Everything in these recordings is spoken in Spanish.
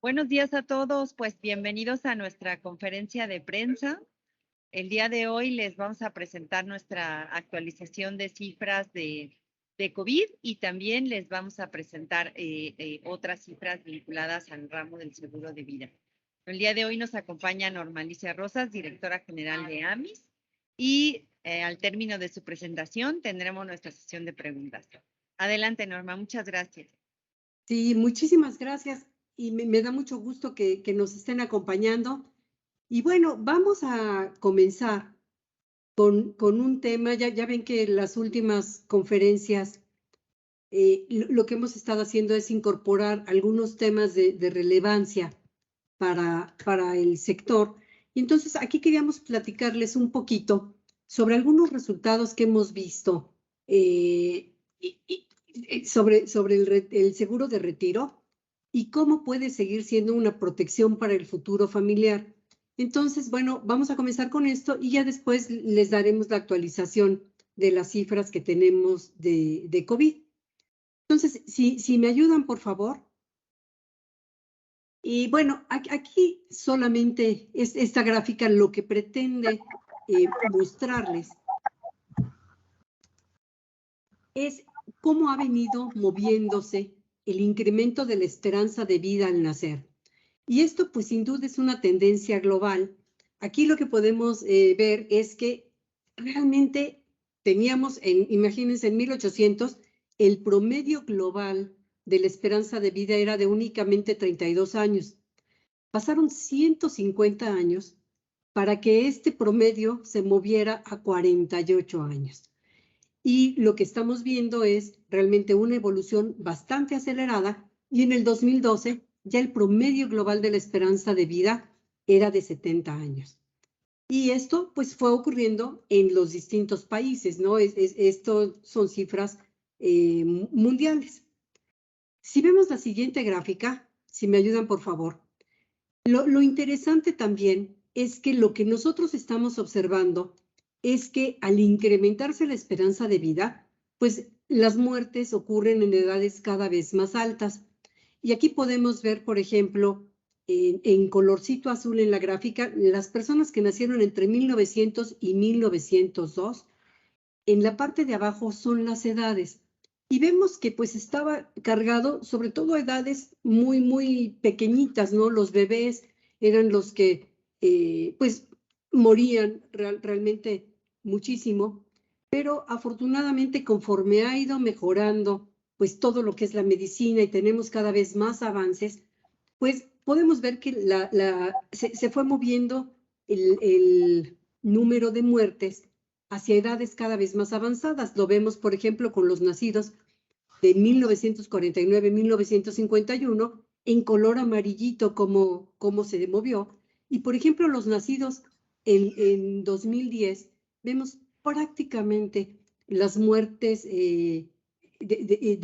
Buenos días a todos, pues bienvenidos a nuestra conferencia de prensa. El día de hoy les vamos a presentar nuestra actualización de cifras de COVID y también les vamos a presentar otras cifras vinculadas al ramo del seguro de vida. El día de hoy nos acompaña Norma Alicia Rosas, directora general de AMIS, y al término de su presentación tendremos nuestra sesión de preguntas. Adelante, Norma, muchas gracias. Sí, muchísimas gracias y me da mucho gusto que nos estén acompañando. Y bueno, vamos a comenzar con un tema. Ya ven que en las últimas conferencias lo que hemos estado haciendo es incorporar algunos temas de relevancia para el sector. Y entonces aquí queríamos platicarles un poquito sobre algunos resultados que hemos visto sobre el seguro de retiro y cómo puede seguir siendo una protección para el futuro familiar. Entonces, bueno, vamos a comenzar con esto y ya después les daremos la actualización de las cifras que tenemos de COVID. Entonces, si me ayudan, por favor. Y bueno, aquí solamente es esta gráfica lo que pretende mostrarles es cómo ha venido moviéndose el incremento de la esperanza de vida al nacer. Y esto, pues, sin duda es una tendencia global. Aquí lo que podemos ver es que realmente teníamos, imagínense, en 1800, el promedio global de la esperanza de vida era de únicamente 32 años. Pasaron 150 años para que este promedio se moviera a 48 años. Y lo que estamos viendo es realmente una evolución bastante acelerada y en el 2012 ya el promedio global de la esperanza de vida era de 70 años. Y esto pues fue ocurriendo en los distintos países, ¿no? Esto son cifras mundiales. Si vemos la siguiente gráfica, si me ayudan por favor, lo interesante también es que lo que nosotros estamos observando es que al incrementarse la esperanza de vida, pues las muertes ocurren en edades cada vez más altas. Y aquí podemos ver, por ejemplo, en colorcito azul en la gráfica, las personas que nacieron entre 1900 y 1902. En la parte de abajo son las edades. Y vemos que pues estaba cargado sobre todo a edades muy, muy pequeñitas, ¿no? Los bebés eran los que pues morían realmente muchísimo, pero afortunadamente conforme ha ido mejorando pues todo lo que es la medicina y tenemos cada vez más avances, pues podemos ver que se fue moviendo el número de muertes hacia edades cada vez más avanzadas. Lo vemos, por ejemplo, con los nacidos de 1949-1951, en color amarillito, cómo se movió. Y, por ejemplo, los nacidos en 2010, vemos prácticamente las muertes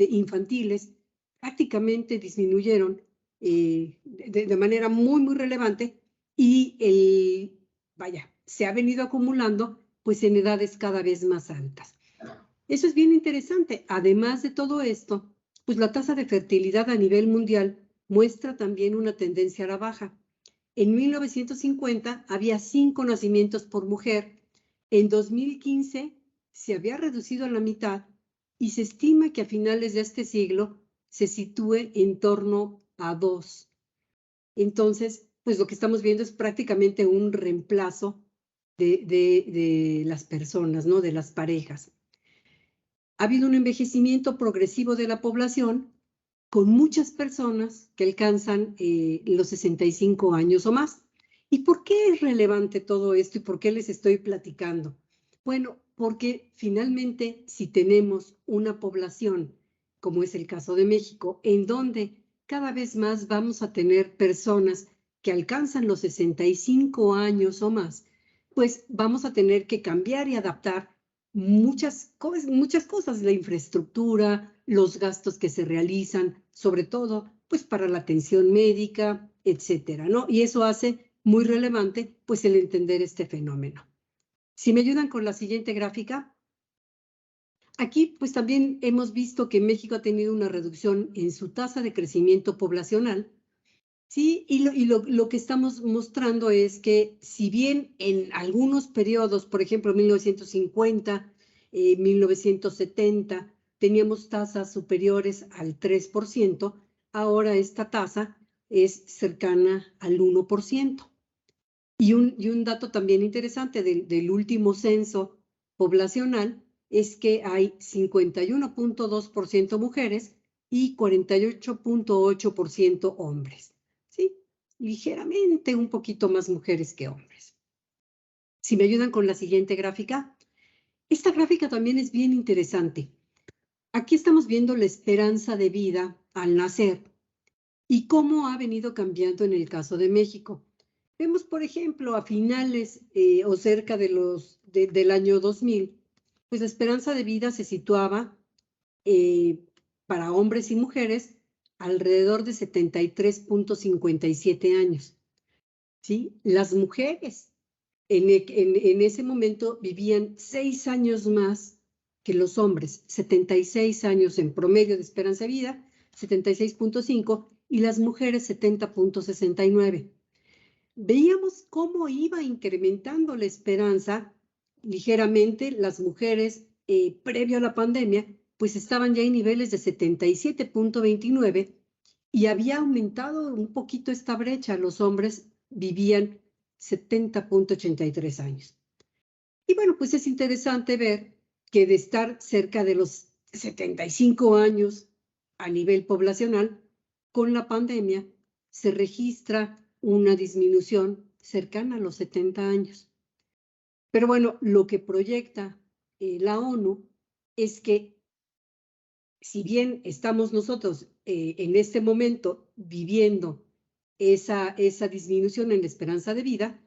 infantiles prácticamente disminuyeron de manera muy, muy relevante y vaya, se ha venido acumulando pues en edades cada vez más altas. Eso es bien interesante. Además de todo esto, pues la tasa de fertilidad a nivel mundial muestra también una tendencia a la baja. En 1950 había 5 nacimientos por mujer. En 2015 se había reducido a la mitad y se estima que a finales de este siglo se sitúe en torno a 2. Entonces, pues lo que estamos viendo es prácticamente un reemplazo de las personas, ¿no? De las parejas. Ha habido un envejecimiento progresivo de la población con muchas personas que alcanzan los 65 años o más. ¿Y por qué es relevante todo esto y por qué les estoy platicando? Bueno, porque finalmente si tenemos una población, como es el caso de México, en donde cada vez más vamos a tener personas que alcanzan los 65 años o más, pues vamos a tener que cambiar y adaptar muchas cosas, la infraestructura, los gastos que se realizan, sobre todo, pues para la atención médica, etcétera, ¿no? Y eso hace muy relevante, pues, el entender este fenómeno. Si me ayudan con la siguiente gráfica. Aquí, pues, también hemos visto que México ha tenido una reducción en su tasa de crecimiento poblacional Sí, y lo que estamos mostrando es que si bien en algunos periodos, por ejemplo, 1950, 1970, teníamos tasas superiores al 3%, ahora esta tasa es cercana al 1%. Y un dato también interesante del último censo poblacional es que hay 51.2% mujeres y 48.8% hombres, ¿sí? Ligeramente un poquito más mujeres que hombres. Si me ayudan con la siguiente gráfica. Esta gráfica también es bien interesante. Aquí estamos viendo la esperanza de vida al nacer y cómo ha venido cambiando en el caso de México. Vemos, por ejemplo, a finales o cerca del año 2000, pues la esperanza de vida se situaba para hombres y mujeres alrededor de 73.57 años. ¿Sí? Las mujeres en ese momento vivían 6 años más que los hombres, 76 años en promedio de esperanza de vida, 76.5, y las mujeres 70.69. Veíamos cómo iba incrementando la esperanza ligeramente. Las mujeres, previo a la pandemia, pues estaban ya en niveles de 77.29 y había aumentado un poquito esta brecha. Los hombres vivían 70.83 años. Y bueno, pues es interesante ver que de estar cerca de los 75 años a nivel poblacional, con la pandemia se registra una disminución cercana a los 70 años. Pero bueno, lo que proyecta la ONU es que si bien estamos nosotros en este momento viviendo esa disminución en la esperanza de vida,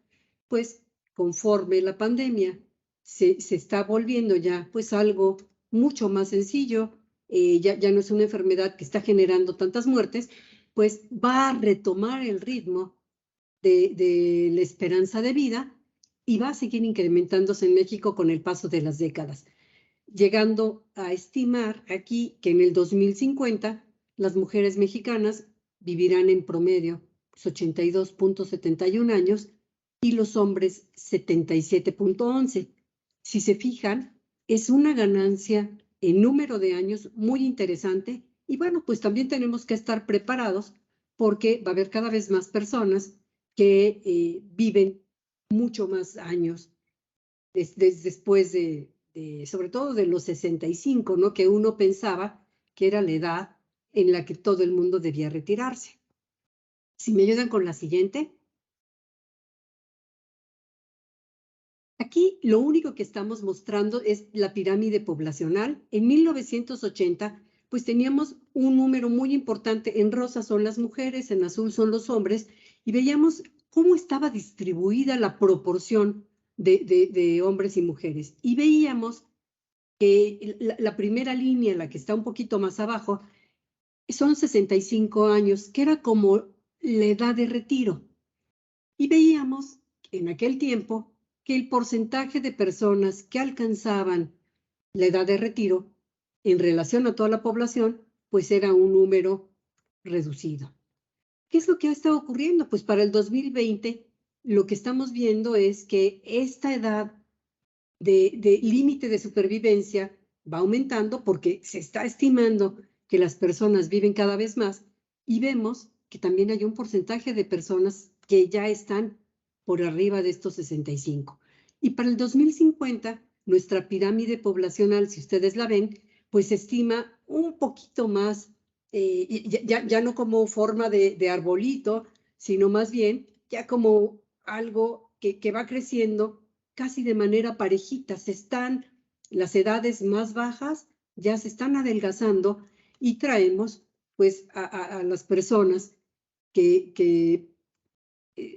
pues conforme la pandemia se está volviendo ya pues algo mucho más sencillo, ya no es una enfermedad que está generando tantas muertes, pues va a retomar el ritmo de la esperanza de vida y va a seguir incrementándose en México con el paso de las décadas, llegando a estimar aquí que en el 2050 las mujeres mexicanas vivirán en promedio 82.71 años y los hombres 77.11. Si se fijan, es una ganancia en número de años muy interesante y bueno, pues también tenemos que estar preparados porque va a haber cada vez más personas que viven mucho más años después sobre todo de los 65, ¿no? Que uno pensaba que era la edad en la que todo el mundo debía retirarse. Si me ayudan con la siguiente. Aquí lo único que estamos mostrando es la pirámide poblacional. En 1980, pues teníamos un número muy importante. En rosa son las mujeres, en azul son los hombres, y veíamos cómo estaba distribuida la proporción de hombres y mujeres. Y veíamos que la primera línea, la que está un poquito más abajo, son 65 años, que era como la edad de retiro. Y veíamos en aquel tiempo que el porcentaje de personas que alcanzaban la edad de retiro en relación a toda la población, pues era un número reducido. ¿Qué es lo que ha estado ocurriendo? Pues para el 2020 lo que estamos viendo es que esta edad de límite de supervivencia va aumentando porque se está estimando que las personas viven cada vez más y vemos que también hay un porcentaje de personas que ya están por arriba de estos 65. Y para el 2050, nuestra pirámide poblacional, si ustedes la ven, pues se estima un poquito más, ya no como forma de arbolito, sino más bien ya como algo que va creciendo casi de manera parejita. Las edades más bajas ya se están adelgazando y traemos pues a las personas que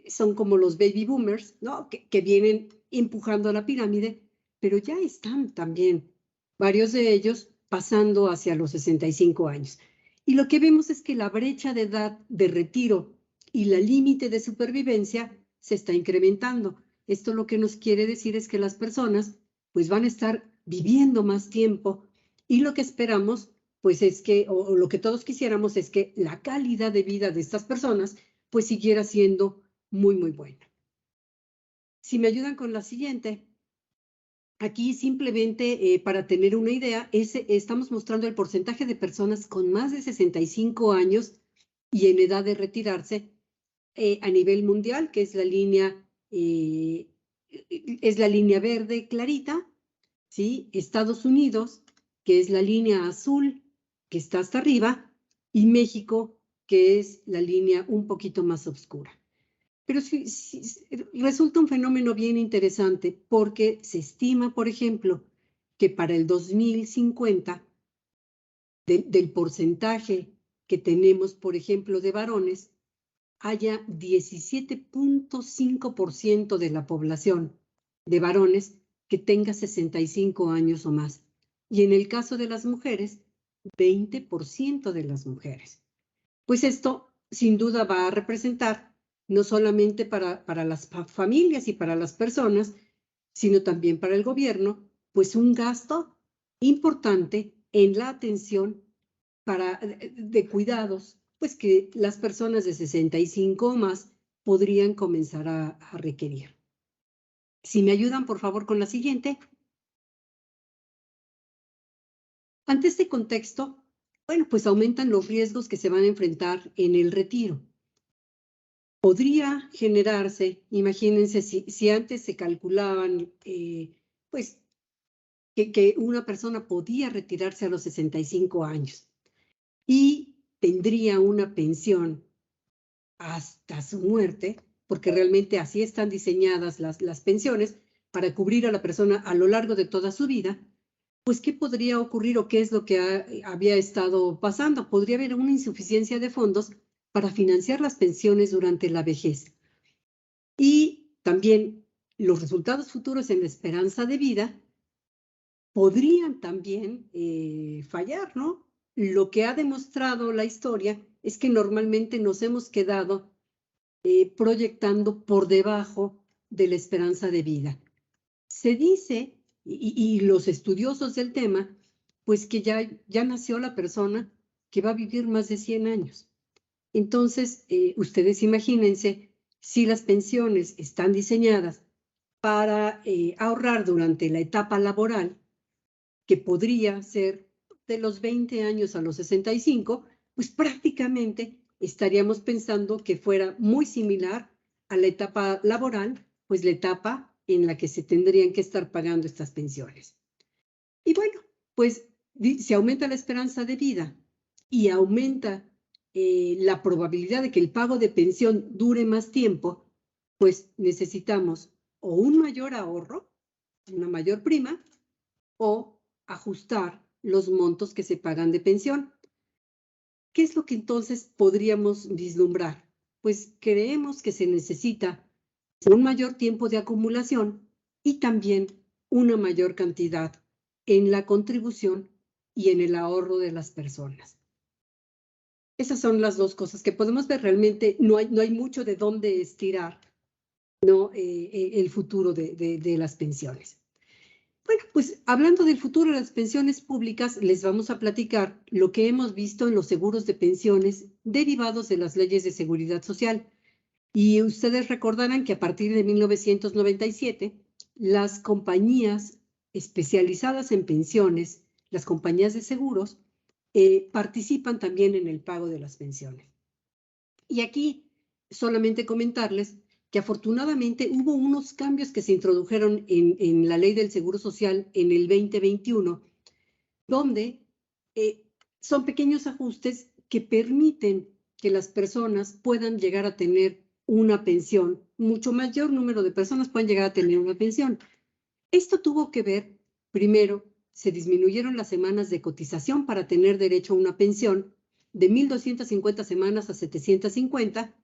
son como los baby boomers, ¿no? Que vienen empujando la pirámide, pero ya están también varios de ellos pasando hacia los 65 años. Y lo que vemos es que la brecha de edad de retiro y la límite de supervivencia se está incrementando. Esto lo que nos quiere decir es que las personas pues van a estar viviendo más tiempo y lo que esperamos pues es que, o lo que todos quisiéramos es que la calidad de vida de estas personas pues siguiera siendo muy, muy buena. Si me ayudan con la siguiente. Aquí simplemente para tener una idea, estamos mostrando el porcentaje de personas con más de 65 años y en edad de retirarse a nivel mundial, que es la línea verde clarita, ¿sí? Estados Unidos, que es la línea azul, que está hasta arriba, y México, que es la línea un poquito más oscura. Pero sí, resulta un fenómeno bien interesante porque se estima, por ejemplo, que para el 2050, del porcentaje que tenemos, por ejemplo, de varones, haya 17.5% de la población de varones que tenga 65 años o más. Y en el caso de las mujeres, 20% de las mujeres. Pues esto sin duda va a representar no solamente para las familias y para las personas, sino también para el gobierno, pues un gasto importante en la atención de cuidados, pues que las personas de 65 o más podrían comenzar a requerir. Si me ayudan, por favor, con la siguiente. Ante este contexto, bueno, pues aumentan los riesgos que se van a enfrentar en el retiro. Podría generarse, imagínense, si antes se calculaban, pues, que una persona podía retirarse a los 65 años y tendría una pensión hasta su muerte, porque realmente así están diseñadas las pensiones para cubrir a la persona a lo largo de toda su vida, pues, ¿qué podría ocurrir o qué es lo que había estado pasando? Podría haber una insuficiencia de fondos para financiar las pensiones durante la vejez. Y también los resultados futuros en la esperanza de vida podrían también fallar, ¿no? Lo que ha demostrado la historia es que normalmente nos hemos quedado proyectando por debajo de la esperanza de vida. Se dice, y los estudiosos del tema, pues que ya nació la persona que va a vivir más de 100 años. Entonces, ustedes imagínense, si las pensiones están diseñadas para ahorrar durante la etapa laboral, que podría ser de los 20 años a los 65, pues prácticamente estaríamos pensando que fuera muy similar a la etapa laboral, pues la etapa en la que se tendrían que estar pagando estas pensiones. Y bueno, pues si aumenta la esperanza de vida y aumenta la probabilidad de que el pago de pensión dure más tiempo, pues necesitamos o un mayor ahorro, una mayor prima, o ajustar los montos que se pagan de pensión. ¿Qué es lo que entonces podríamos vislumbrar? Pues creemos que se necesita un mayor tiempo de acumulación y también una mayor cantidad en la contribución y en el ahorro de las personas. Esas son las dos cosas que podemos ver. Realmente no hay mucho de dónde estirar, ¿no? El futuro de las pensiones. Bueno, pues hablando del futuro de las pensiones públicas, les vamos a platicar lo que hemos visto en los seguros de pensiones derivados de las leyes de seguridad social. Y ustedes recordarán que a partir de 1997, las compañías especializadas en pensiones, las compañías de seguros, participan también en el pago de las pensiones. Y aquí solamente comentarles que afortunadamente hubo unos cambios que se introdujeron en la ley del Seguro Social en el 2021, donde son pequeños ajustes que permiten que las personas puedan llegar a tener una pensión, mucho mayor número de personas pueden llegar a tener una pensión. Esto tuvo que ver, primero, se disminuyeron las semanas de cotización para tener derecho a una pensión de 1,250 semanas a 750,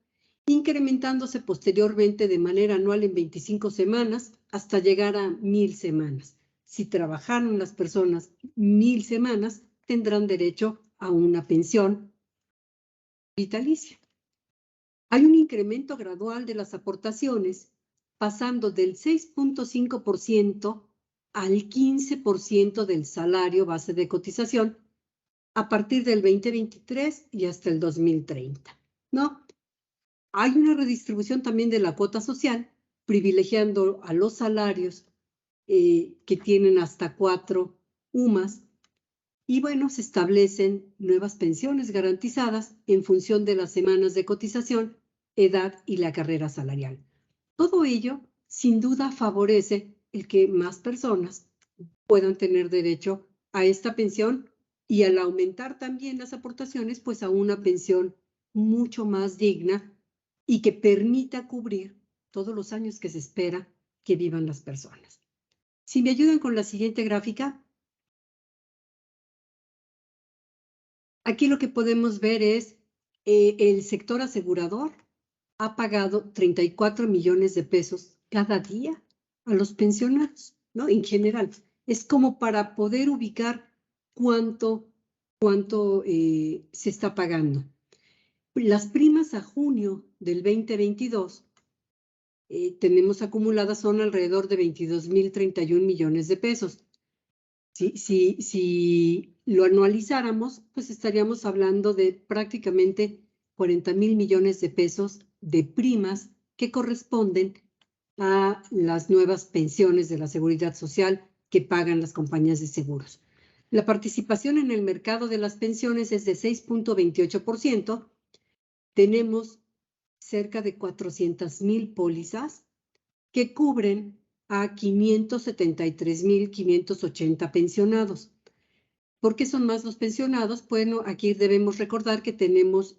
incrementándose posteriormente de manera anual en 25 semanas hasta llegar a 1,000 semanas. Si trabajaron las personas 1,000 semanas, tendrán derecho a una pensión vitalicia. Hay un incremento gradual de las aportaciones, pasando del 6.5% al 15% del salario base de cotización a partir del 2023 y hasta el 2030, ¿no? Hay una redistribución también de la cuota social, privilegiando a los salarios que tienen hasta 4 UMAS. Y bueno, se establecen nuevas pensiones garantizadas en función de las semanas de cotización, edad y la carrera salarial. Todo ello, sin duda, favorece el que más personas puedan tener derecho a esta pensión y al aumentar también las aportaciones, pues a una pensión mucho más digna y que permita cubrir todos los años que se espera que vivan las personas. Si me ayudan con la siguiente gráfica. Aquí lo que podemos ver es el sector asegurador ha pagado 34 millones de pesos cada día a los pensionados, ¿no? En general. Es como para poder ubicar cuánto se está pagando. Las primas a junio del 2022 tenemos acumuladas son alrededor de 22,031 millones de pesos. Si lo anualizáramos, pues estaríamos hablando de prácticamente 40,000 millones de pesos de primas que corresponden a las nuevas pensiones de la Seguridad Social que pagan las compañías de seguros. La participación en el mercado de las pensiones es de 6,28%. Tenemos cerca de 400,000 pólizas que cubren a 573,580 pensionados. ¿Por qué son más los pensionados? Bueno, aquí debemos recordar que tenemos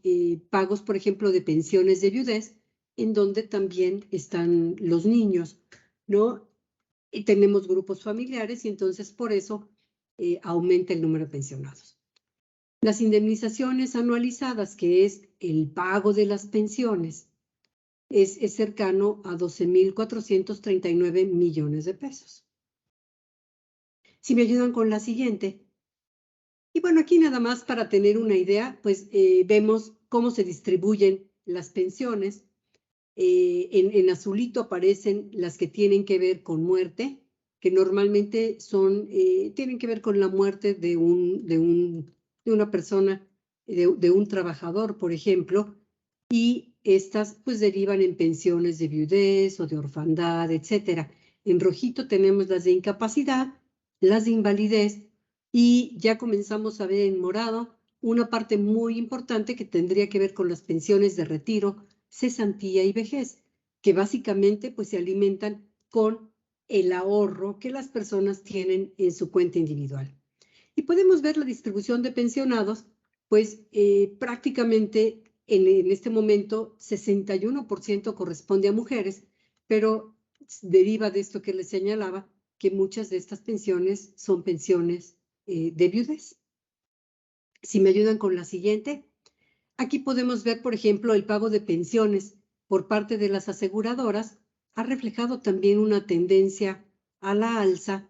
pagos, por ejemplo, de pensiones de viudez, en donde también están los niños, ¿no? Y tenemos grupos familiares y entonces por eso aumenta el número de pensionados. Las indemnizaciones anualizadas, que es el pago de las pensiones, es cercano a 12,439 millones de pesos. Si me ayudan con la siguiente. Y bueno, aquí nada más para tener una idea, pues vemos cómo se distribuyen las pensiones. En azulito aparecen las que tienen que ver con muerte, que normalmente tienen que ver con la muerte de una persona, de un trabajador, por ejemplo, y estas pues derivan en pensiones de viudez o de orfandad, etcétera. En rojito tenemos las de incapacidad, las de invalidez y ya comenzamos a ver en morado una parte muy importante que tendría que ver con las pensiones de retiro, cesantía y vejez, que básicamente pues se alimentan con el ahorro que las personas tienen en su cuenta individual. Y podemos ver la distribución de pensionados, pues prácticamente en este momento 61% corresponde a mujeres, pero deriva de esto que les señalaba, que muchas de estas pensiones son pensiones de viudez. Si me ayudan con la siguiente. Aquí podemos ver, por ejemplo, el pago de pensiones por parte de las aseguradoras ha reflejado también una tendencia a la alza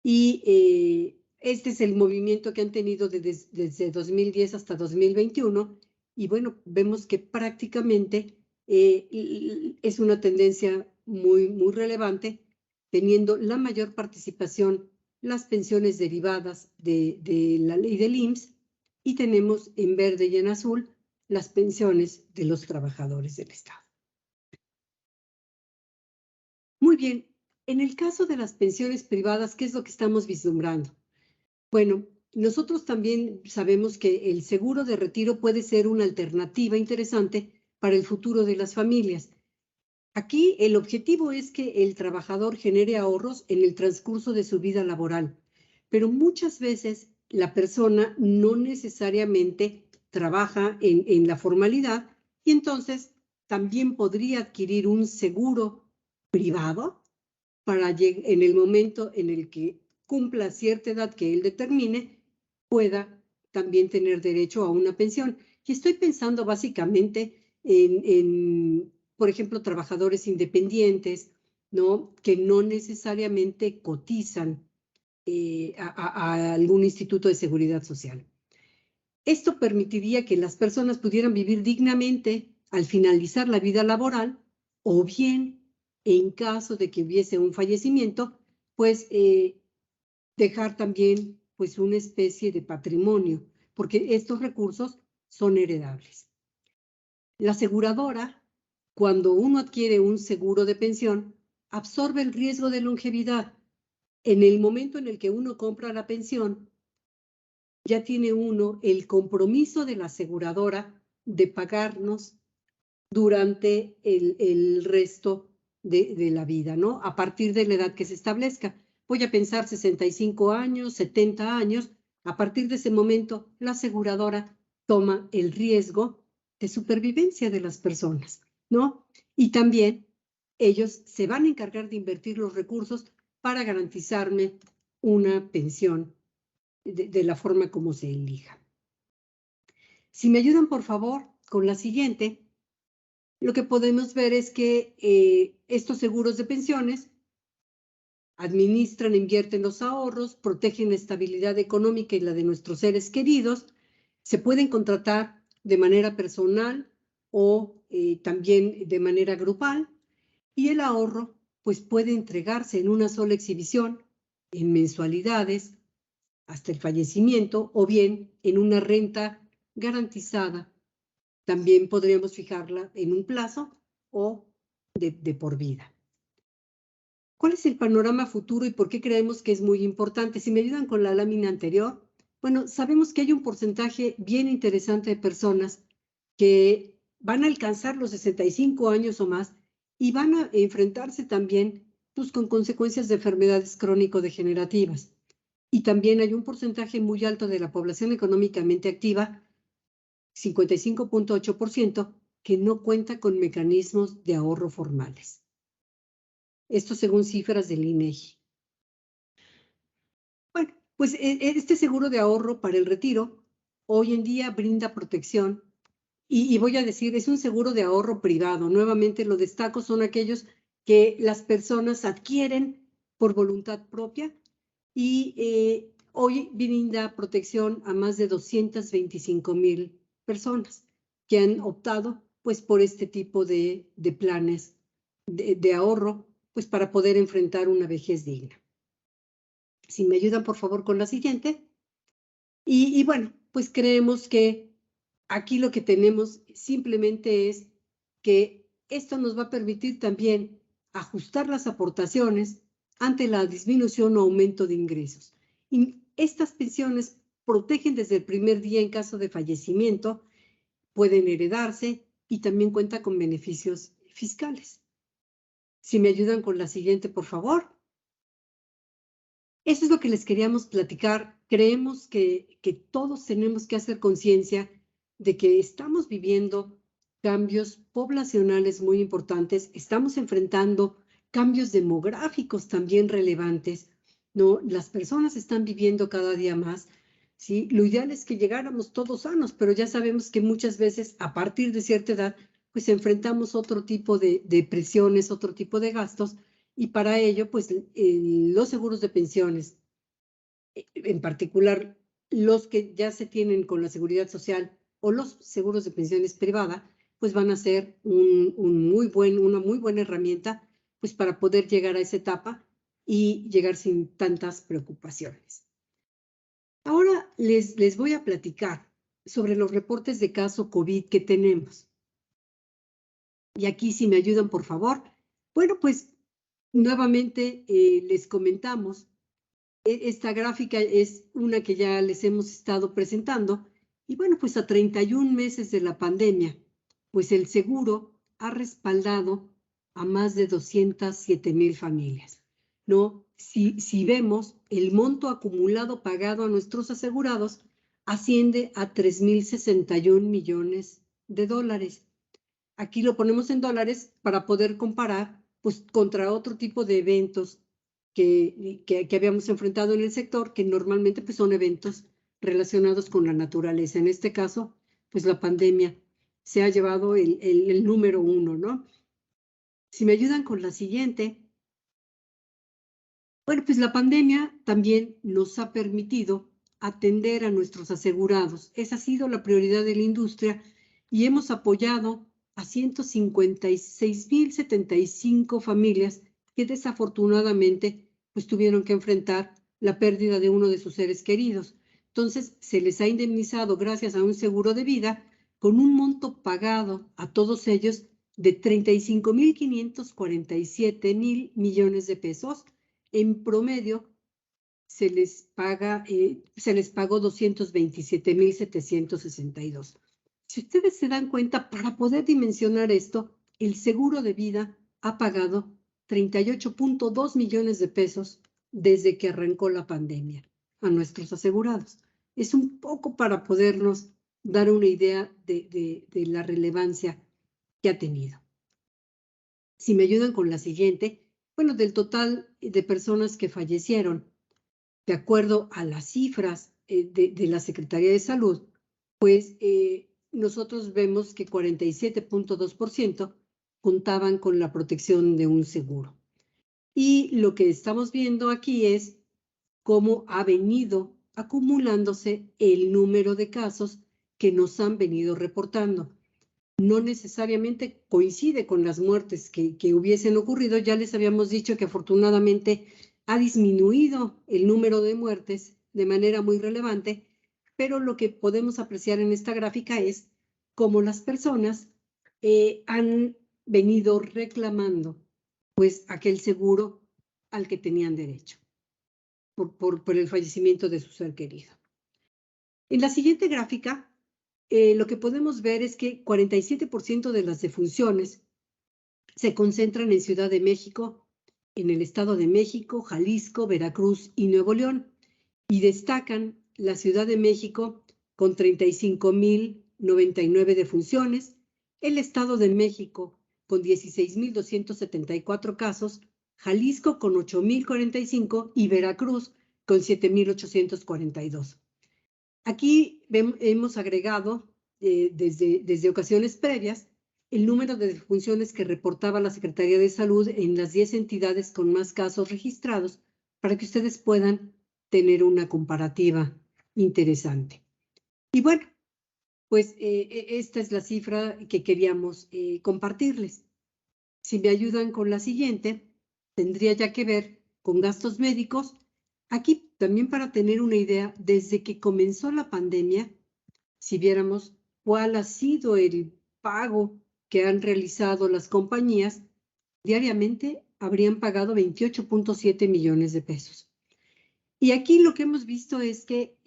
y este es el movimiento que han tenido desde 2010 hasta 2021 y bueno, vemos que prácticamente es una tendencia muy, muy relevante, teniendo la mayor participación las pensiones derivadas de la ley del IMSS y tenemos en verde y en azul las pensiones de los trabajadores del Estado. Muy bien, en el caso de las pensiones privadas, ¿qué es lo que estamos vislumbrando? Bueno, nosotros también sabemos que el seguro de retiro puede ser una alternativa interesante para el futuro de las familias. Aquí el objetivo es que el trabajador genere ahorros en el transcurso de su vida laboral, pero muchas veces la persona no necesariamente trabaja en la formalidad y entonces también podría adquirir un seguro privado para en el momento en el que cumpla cierta edad que él determine, pueda también tener derecho a una pensión. Y estoy pensando básicamente por ejemplo, trabajadores independientes, ¿no? Que no necesariamente cotizan a algún instituto de seguridad social. Esto permitiría que las personas pudieran vivir dignamente al finalizar la vida laboral o bien, en caso de que hubiese un fallecimiento, pues dejar también pues una especie de patrimonio, porque estos recursos son heredables. La aseguradora cuando uno adquiere un seguro de pensión, absorbe el riesgo de longevidad. En el momento en el que uno compra la pensión, ya tiene uno el compromiso de la aseguradora de pagarnos durante el resto de la vida, ¿no? A partir de la edad que se establezca. Voy a pensar 65 años, 70 años. A partir de ese momento, la aseguradora toma el riesgo de supervivencia de las personas, ¿no? Y también ellos se van a encargar de invertir los recursos para garantizarme una pensión de la forma como se elija. Si me ayudan, por favor, con la siguiente, lo que podemos ver es que estos seguros de pensiones administran, invierten los ahorros, protegen la estabilidad económica y la de nuestros seres queridos, se pueden contratar de manera personal o también de manera grupal, y el ahorro pues puede entregarse en una sola exhibición, en mensualidades, hasta el fallecimiento, o bien en una renta garantizada. También podríamos fijarla en un plazo o de por vida. ¿Cuál es el panorama futuro y por qué creemos que es muy importante? Si me ayudan con la lámina anterior, bueno, sabemos que hay un porcentaje bien interesante de personas que van a alcanzar los 65 años o más y van a enfrentarse también pues, con consecuencias de enfermedades crónico-degenerativas. Y también hay un porcentaje muy alto de la población económicamente activa, 55.8%, que no cuenta con mecanismos de ahorro formales. Esto según cifras del INEGI. Bueno, pues este seguro de ahorro para el retiro hoy en día brinda protección y voy a decir, es un seguro de ahorro privado. Nuevamente lo destaco, son aquellos que las personas adquieren por voluntad propia y hoy brinda protección a más de 225,000 personas que han optado pues por este tipo de planes de ahorro pues para poder enfrentar una vejez digna. Si me ayudan por favor con la siguiente. Y bueno, pues creemos que aquí lo que tenemos simplemente es que esto nos va a permitir también ajustar las aportaciones ante la disminución o aumento de ingresos. Y estas pensiones protegen desde el primer día en caso de fallecimiento, pueden heredarse y también cuenta con beneficios fiscales. Si me ayudan con la siguiente, por favor. Eso es lo que les queríamos platicar. Creemos que todos tenemos que hacer conciencia de que estamos viviendo cambios poblacionales muy importantes, estamos enfrentando cambios demográficos también relevantes, ¿no? Las personas están viviendo cada día más, ¿sí? Lo ideal es que llegáramos todos sanos, pero ya sabemos que muchas veces a partir de cierta edad, pues enfrentamos otro tipo de presiones, otro tipo de gastos, y para ello, pues los seguros de pensiones, en particular los que ya se tienen con la seguridad social o los seguros de pensiones privada, pues van a ser una muy buena herramienta pues para poder llegar a esa etapa y llegar sin tantas preocupaciones. Ahora les voy a platicar sobre los reportes de caso COVID que tenemos. Y aquí si me ayudan, por favor. Bueno, pues nuevamente les comentamos, esta gráfica es una que ya les hemos estado presentando y bueno, pues a 31 meses de la pandemia, pues el seguro ha respaldado a más de 207,000 familias, ¿no? Si vemos, el monto acumulado pagado a nuestros asegurados asciende a 3,061 millones de dólares. Aquí lo ponemos en dólares para poder comparar pues, contra otro tipo de eventos que habíamos enfrentado en el sector, que normalmente pues, son eventos relacionados con la naturaleza. En este caso, pues la pandemia se ha llevado el número 1, ¿no? Si me ayudan con la siguiente. Bueno, pues la pandemia también nos ha permitido atender a nuestros asegurados. Esa ha sido la prioridad de la industria y hemos apoyado a 156,075 familias que desafortunadamente pues tuvieron que enfrentar la pérdida de uno de sus seres queridos. Entonces, se les ha indemnizado gracias a un seguro de vida con un monto pagado a todos ellos de 35.547 millones de pesos. En promedio, se les pagó 227.762. Si ustedes se dan cuenta, para poder dimensionar esto, el seguro de vida ha pagado 38.2 millones de pesos desde que arrancó la pandemia a nuestros asegurados. Es un poco para podernos dar una idea de la relevancia que ha tenido. Si me ayudan con la siguiente, bueno, del total de personas que fallecieron, de acuerdo a las cifras de la Secretaría de Salud, pues nosotros vemos que 47.2% contaban con la protección de un seguro. Y lo que estamos viendo aquí es cómo ha venido acumulándose el número de casos que nos han venido reportando. No necesariamente coincide con las muertes que hubiesen ocurrido. Ya les habíamos dicho que afortunadamente ha disminuido el número de muertes de manera muy relevante, pero lo que podemos apreciar en esta gráfica es cómo las personas han venido reclamando pues aquel seguro al que tenían derecho por el fallecimiento de su ser querido. En la siguiente gráfica, lo que podemos ver es que 47% de las defunciones se concentran en Ciudad de México, en el Estado de México, Jalisco, Veracruz y Nuevo León, y destacan la Ciudad de México con 35.099 defunciones, el Estado de México con 16.274 casos, Jalisco con 8.045 y Veracruz con 7.842. Aquí hemos agregado desde ocasiones previas el número de defunciones que reportaba la Secretaría de Salud en las 10 entidades con más casos registrados para que ustedes puedan tener una comparativa interesante. Y bueno, pues esta es la cifra que queríamos compartirles. Si me ayudan con la siguiente, tendría ya que ver con gastos médicos. Aquí también para tener una idea, desde que comenzó la pandemia, si viéramos cuál ha sido el pago que han realizado las compañías, diariamente habrían pagado 28.7 millones de pesos. Y aquí lo que hemos visto es que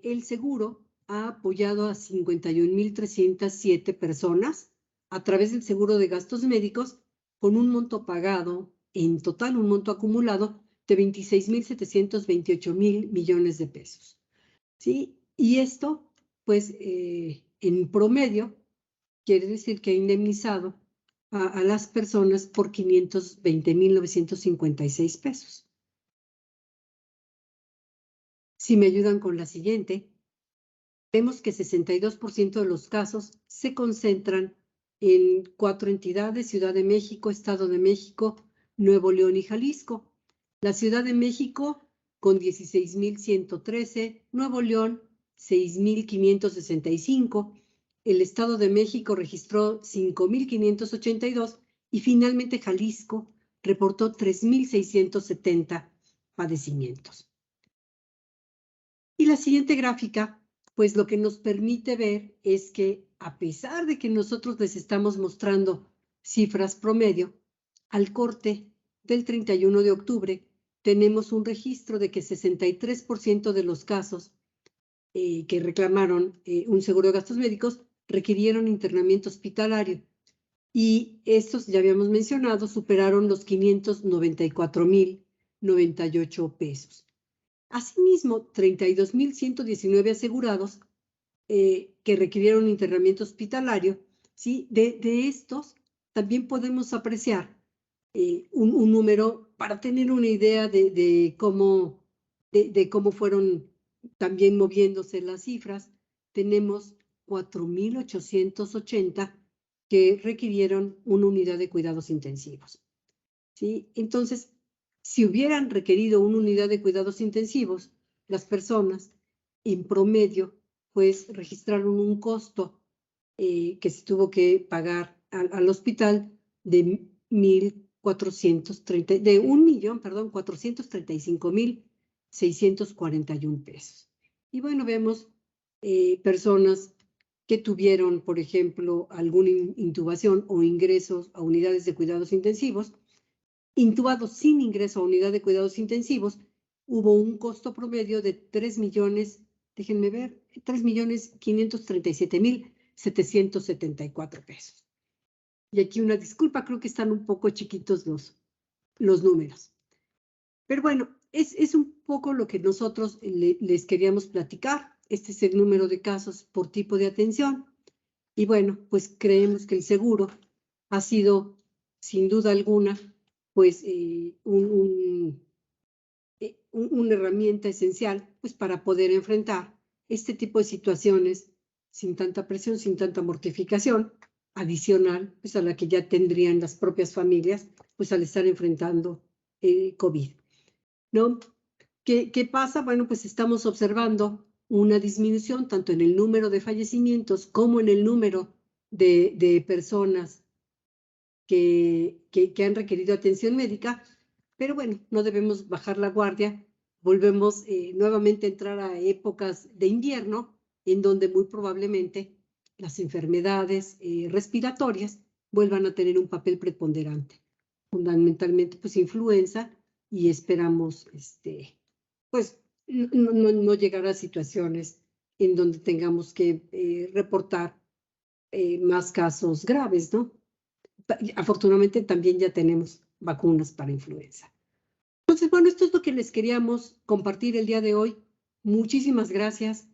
el seguro ha apoyado a 51.307 personas a través del seguro de gastos médicos con un monto pagado, en total un monto acumulado de 26.728 millones de pesos. ¿Sí? Y esto, pues, en promedio, quiere decir que ha indemnizado a las personas por 520.956 pesos. Si me ayudan con la siguiente, vemos que 62% de los casos se concentran en 4 entidades: Ciudad de México, Estado de México, Nuevo León y Jalisco. La Ciudad de México con 16.113, Nuevo León 6.565, el Estado de México registró 5.582 y finalmente Jalisco reportó 3.670 padecimientos. Y la siguiente gráfica, pues lo que nos permite ver es que a pesar de que nosotros les estamos mostrando cifras promedio, al corte del 31 de octubre tenemos un registro de que 63% de los casos que reclamaron un seguro de gastos médicos requirieron internamiento hospitalario. Y estos, ya habíamos mencionado, superaron los 594.098 pesos. Asimismo, 32.119 asegurados que requirieron internamiento hospitalario, ¿sí? De estos también podemos apreciar un número para tener una idea de cómo fueron también moviéndose las cifras. Tenemos 4.880 que requirieron una unidad de cuidados intensivos, ¿sí? Entonces, si hubieran requerido una unidad de cuidados intensivos, las personas en promedio pues registraron un costo que se tuvo que pagar al hospital de 435.641 pesos. Y bueno, vemos personas que tuvieron, por ejemplo, alguna intubación o ingresos a unidades de cuidados intensivos. Intubados sin ingreso a unidad de cuidados intensivos, hubo un costo promedio de 3 millones, déjenme ver, 3.537.774 pesos. Y aquí una disculpa, creo que están un poco chiquitos los números. Pero bueno, es un poco lo que nosotros les queríamos platicar. Este es el número de casos por tipo de atención. Y bueno, pues creemos que el seguro ha sido, sin duda alguna, pues una herramienta esencial pues, para poder enfrentar este tipo de situaciones sin tanta presión, sin tanta mortificación, adicional pues, a la que ya tendrían las propias familias pues, al estar enfrentando COVID. ¿No? ¿Qué pasa? Bueno, pues estamos observando una disminución tanto en el número de fallecimientos como en el número de personas que han requerido atención médica, pero bueno, no debemos bajar la guardia. Volvemos nuevamente a entrar a épocas de invierno, en donde muy probablemente las enfermedades respiratorias vuelvan a tener un papel preponderante. Fundamentalmente, pues influenza, y esperamos, pues, no llegar a situaciones en donde tengamos que reportar más casos graves, ¿no? Afortunadamente también ya tenemos vacunas para influenza. Entonces, bueno, esto es lo que les queríamos compartir el día de hoy. Muchísimas gracias.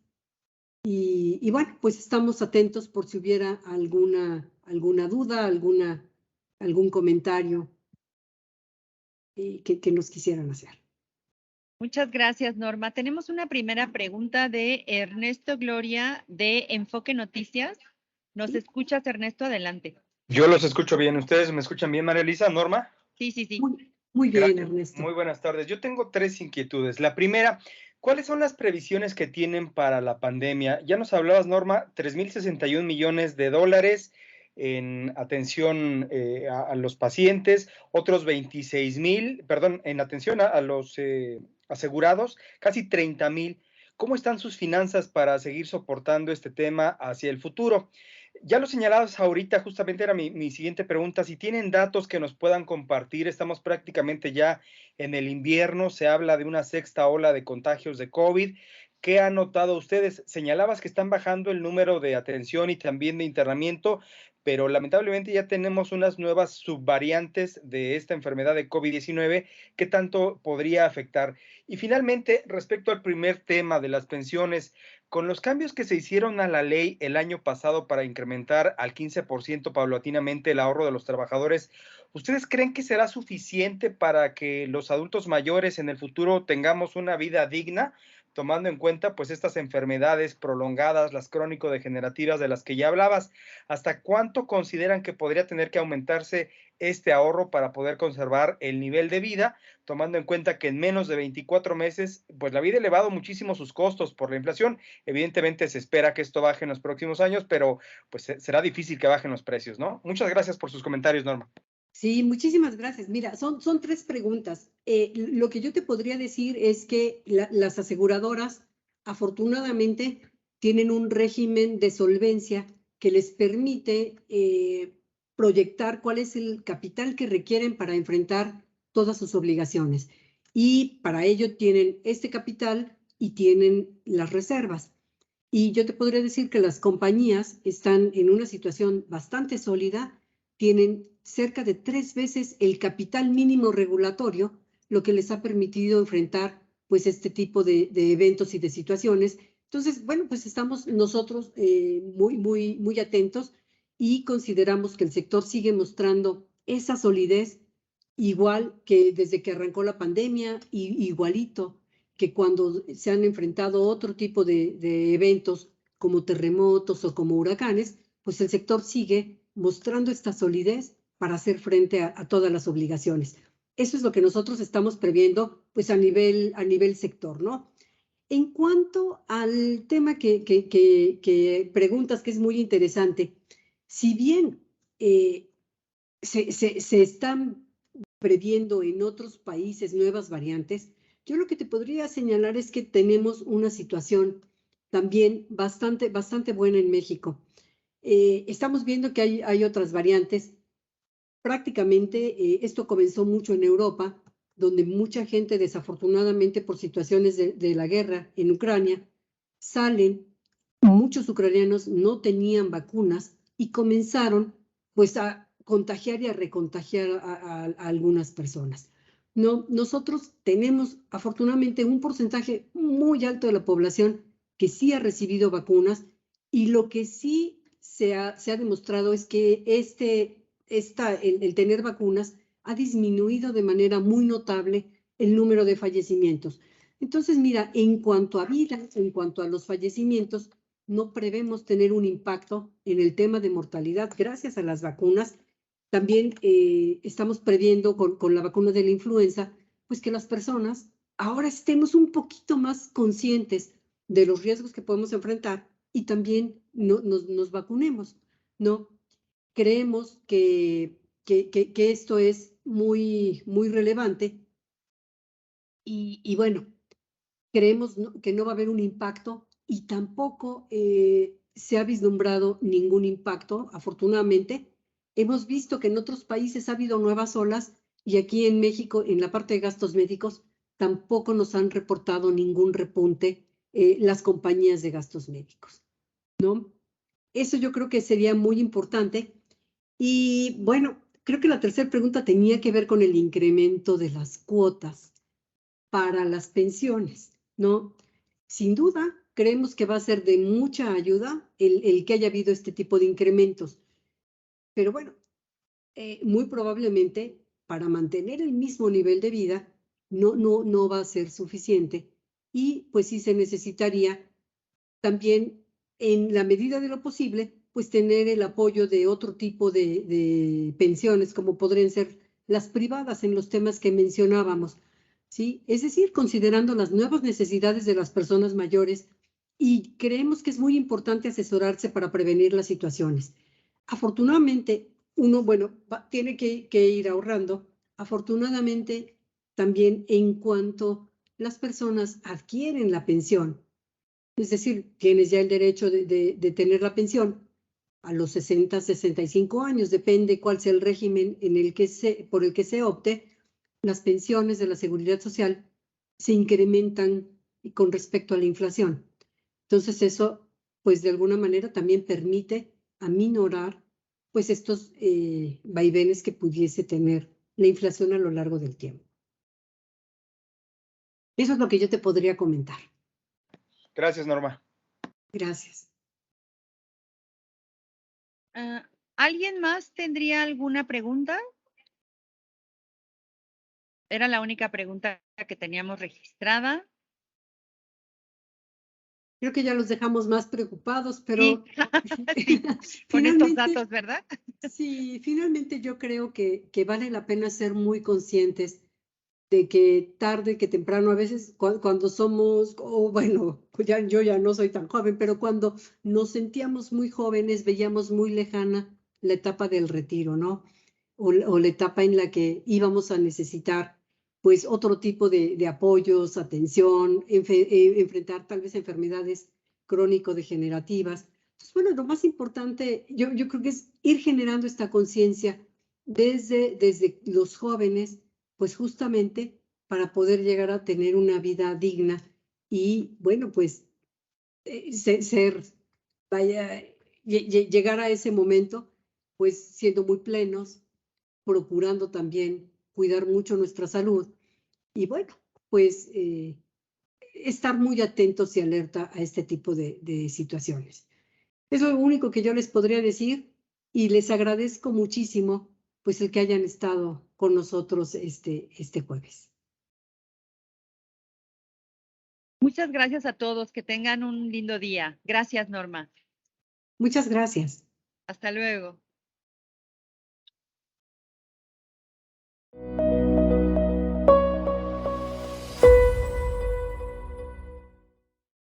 Y bueno, pues estamos atentos por si hubiera alguna duda, algún comentario que nos quisieran hacer. Muchas gracias, Norma. Tenemos una primera pregunta de Ernesto Gloria de Enfoque Noticias. ¿Nos escuchas, Ernesto? Adelante. Yo los escucho bien. ¿Ustedes me escuchan bien, María Elisa? ¿Norma? Sí, sí, sí. Muy bien, Gracias. Ernesto. Muy buenas tardes. Yo tengo 3 inquietudes. La primera, ¿cuáles son las previsiones que tienen para la pandemia? Ya nos hablabas, Norma, 3.061 millones de dólares en atención a los pacientes, otros 26,000, perdón, en atención a los asegurados, casi 30,000. ¿Cómo están sus finanzas para seguir soportando este tema hacia el futuro? Ya lo señalabas ahorita, justamente era mi siguiente pregunta, si tienen datos que nos puedan compartir, estamos prácticamente ya en el invierno, se habla de una sexta ola de contagios de COVID. ¿Qué han notado ustedes? Señalabas que están bajando el número de atención y también de internamiento, pero lamentablemente ya tenemos unas nuevas subvariantes de esta enfermedad de COVID-19. ¿Qué tanto podría afectar? Y finalmente, respecto al primer tema de las pensiones, con los cambios que se hicieron a la ley el año pasado para incrementar al 15% paulatinamente el ahorro de los trabajadores, ¿ustedes creen que será suficiente para que los adultos mayores en el futuro tengamos una vida digna, tomando en cuenta pues estas enfermedades prolongadas, las crónico-degenerativas de las que ya hablabas? ¿Hasta cuánto consideran que podría tener que aumentarse este ahorro para poder conservar el nivel de vida, tomando en cuenta que en menos de 24 meses, pues la vida ha elevado muchísimo sus costos por la inflación? Evidentemente se espera que esto baje en los próximos años, pero pues será difícil que bajen los precios, ¿no? Muchas gracias por sus comentarios, Norma. Sí, muchísimas gracias. Mira, son 3 preguntas. Lo que yo te podría decir es que las aseguradoras, afortunadamente, tienen un régimen de solvencia que les permite proyectar cuál es el capital que requieren para enfrentar todas sus obligaciones. Y para ello tienen este capital y tienen las reservas. Y yo te podría decir que las compañías están en una situación bastante sólida, tienen cerca de 3 veces el capital mínimo regulatorio, lo que les ha permitido enfrentar pues este tipo de eventos y de situaciones. Entonces, bueno, pues estamos nosotros muy atentos y consideramos que el sector sigue mostrando esa solidez, igual que desde que arrancó la pandemia, y igualito que cuando se han enfrentado otro tipo de eventos como terremotos o como huracanes, pues el sector sigue mostrando esta solidez para hacer frente a todas las obligaciones. Eso es lo que nosotros estamos previendo pues a nivel sector, ¿no? En cuanto al tema que preguntas, que es muy interesante, si bien se están previendo en otros países nuevas variantes, yo lo que te podría señalar es que tenemos una situación también bastante buena en México. Estamos viendo que hay otras variantes. Prácticamente esto comenzó mucho en Europa, donde mucha gente, desafortunadamente por situaciones de la guerra en Ucrania, salen, muchos ucranianos no tenían vacunas y comenzaron pues a contagiar y a recontagiar a algunas personas. No, nosotros tenemos afortunadamente un porcentaje muy alto de la población que sí ha recibido vacunas, y lo que sí se ha demostrado es que el tener vacunas ha disminuido de manera muy notable el número de fallecimientos. Entonces, mira, en cuanto a vida, en cuanto a los fallecimientos, no prevemos tener un impacto en el tema de mortalidad gracias a las vacunas. También estamos previendo con la vacuna de la influenza, pues que las personas ahora estemos un poquito más conscientes de los riesgos que podemos enfrentar y también nos vacunemos, ¿no? Creemos que esto es muy relevante y bueno, creemos que no va a haber un impacto y tampoco se ha vislumbrado ningún impacto, afortunadamente. Hemos visto que en otros países ha habido nuevas olas y aquí en México, en la parte de gastos médicos, tampoco nos han reportado ningún repunte las compañías de gastos médicos, ¿no? Eso yo creo que sería muy importante. Y bueno, creo que la tercera pregunta tenía que ver con el incremento de las cuotas para las pensiones, ¿no? Sin duda, creemos que va a ser de mucha ayuda el que haya habido este tipo de incrementos. Pero bueno, muy probablemente para mantener el mismo nivel de vida no va a ser suficiente. Y pues sí se necesitaría también, en la medida de lo posible, pues tener el apoyo de otro tipo de pensiones, como podrían ser las privadas en los temas que mencionábamos, ¿sí? Es decir, considerando las nuevas necesidades de las personas mayores, y creemos que es muy importante asesorarse para prevenir las situaciones. Afortunadamente, uno, bueno, tiene que ir ahorrando. Afortunadamente, también en cuanto las personas adquieren la pensión, es decir, tienes ya el derecho de tener la pensión a los 60, 65 años, depende cuál sea el régimen por el que se opte. Las pensiones de la Seguridad Social se incrementan con respecto a la inflación. Entonces eso, pues de alguna manera también permite aminorar pues estos vaivenes que pudiese tener la inflación a lo largo del tiempo. Eso es lo que yo te podría comentar. Gracias, Norma. Gracias. ¿Alguien más tendría alguna pregunta? Era la única pregunta que teníamos registrada. Creo que ya los dejamos más preocupados, pero sí, con estos datos, ¿verdad? Sí, finalmente yo creo que vale la pena ser muy conscientes de que tarde que temprano, a veces cuando somos, bueno, yo ya no soy tan joven, pero cuando nos sentíamos muy jóvenes, veíamos muy lejana la etapa del retiro, ¿no? O la etapa en la que íbamos a necesitar pues otro tipo de apoyos, atención, enfrentar tal vez enfermedades crónico-degenerativas. Entonces, bueno, lo más importante, yo creo que es ir generando esta conciencia desde los jóvenes, pues justamente para poder llegar a tener una vida digna y, bueno, pues llegar a ese momento, pues siendo muy plenos, procurando también cuidar mucho nuestra salud y, bueno, pues estar muy atentos y alerta a este tipo de situaciones. Es lo único que yo les podría decir y les agradezco muchísimo pues el que hayan estado con nosotros este jueves. Muchas gracias a todos. Que tengan un lindo día. Gracias, Norma. Muchas gracias. Hasta luego.